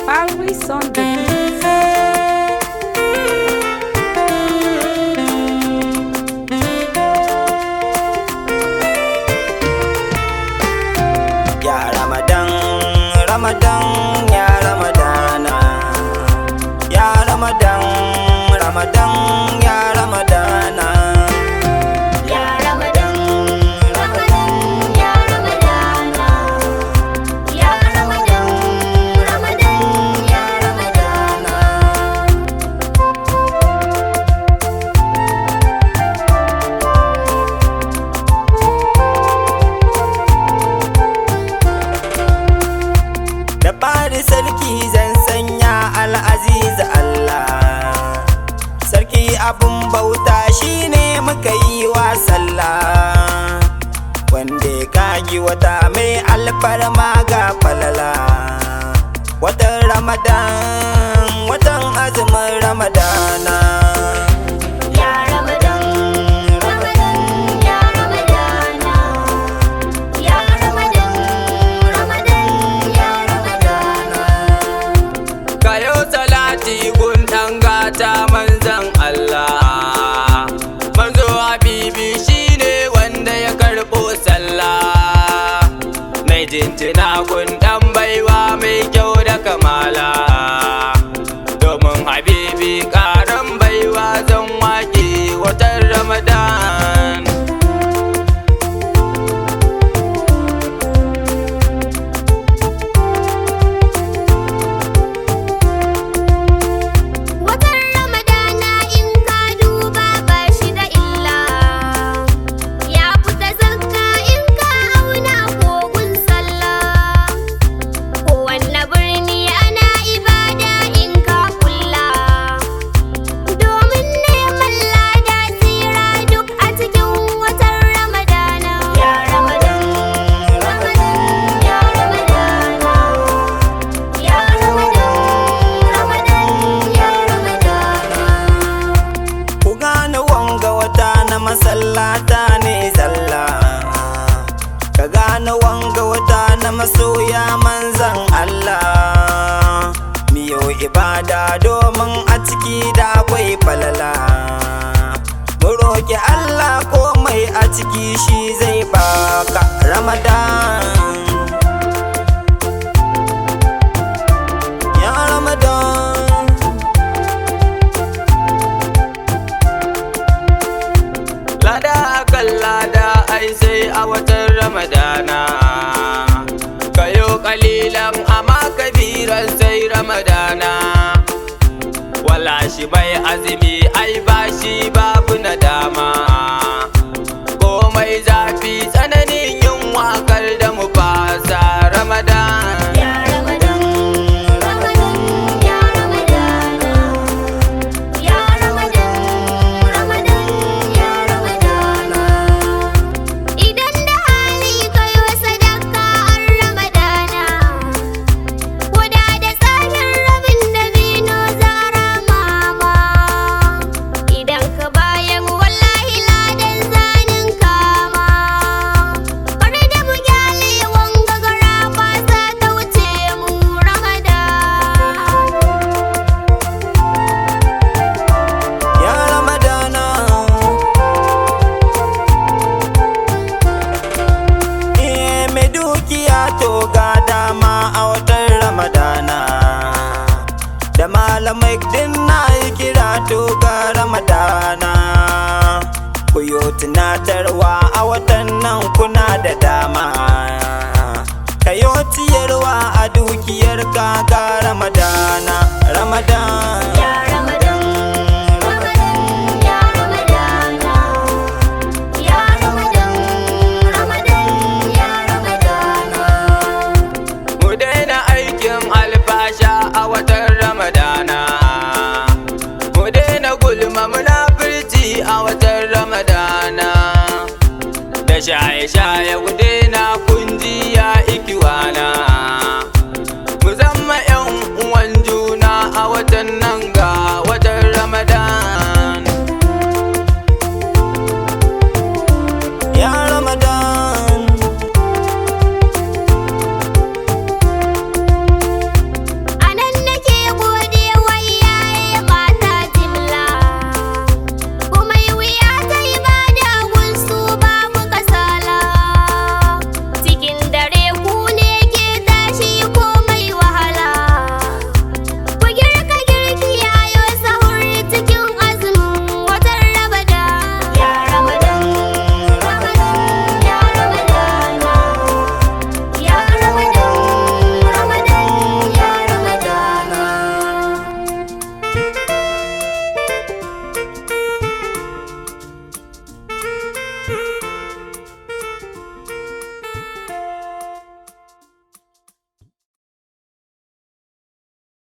Paris on the beat. Ya Ramadan, Ramadan, ya Ramadana. Ya Ramadan, Ramadan, ya Ramadana. Ya Ramadan, Ramadan, ya Ramadana. Ya Ramadan, Ramadan, ya Ramadana. Da fari sarki zan sanya al'aziz Allah. Sarki abun bauta shine muka yi wa sallah, wanda ya kagi wata mai alfarma ga falala. Watan Ramadan, watan azumin Ramadana. Ya Ramadan, Ramadan, ya Ramadana. Ya Ramadan, Ramadan, ya Ramadana. Kayo salati gun ɗan gata manzan Allah. Manzo Habibi shine wanda ya karɓo sallah. Mai jinjina gun ɗan baiwa mai kyau da kamala. Domin Habibi ƙaran baiwa zan waƙe watan Ramadan. Watan Ramadana in ka duba ba shi da illa. Ya fita zakka in ka auna kogun sallah. Kowanne birni ana ibada in ka kulla. Domin neman lada tsira duk a cikin watan Ramadana. Ya Ramadan, Ramadan, ya Ramadana. Ya Ramadan, Ramadan, ya Ramadana. Ku gane wanga wata na masallata ne zalla. Ka gane wanga wata na masoya manzan Allah. Miyo ibada domin a ciki da akwai falala. Mu roƙi Allah komai a ciki shi zai baka Ramadan. Ya Ramadan. Lada akan lada ai sai a watan Ramadana. Kayo kalilan amma kabiran sai Ramadana. Wala shi mai azumi ai ba shi babu nadama. Komai zafi tsananin yin wakar da mu fasa Ramadan. Ya Ramadan, Ramadan, ya Ramadana. Ya Ramadan, Ramadan, ya Ramadana. Idan da hali kai wa sadaka an Ramadana. Koda da tsahin rabin dabino zara mama. Idan ka bayan wallahi ladan zanin kama. Kar da mu gyale wanga gara kwasa ta wuce mu Ramadan. Ya Ramadana. Mai dukiya to ga dama a watan Ramadana. Da malamai din na yi kira to ga Ramadana. Ku yo tunatarwa a watan nan kuna da dama. Ka yo ciyarwa a dukiyar ka ga Ramadana. Ramadan. Ya Ramadan, Ramadan, ya Ramadana. Ya Ramadan, Ramadan, ya Ramadana. Mu daina aikin alfasha a watan Ramadana. Mu daina gulma munafurci a watan Ramadana. Da shaye-shaye ku daina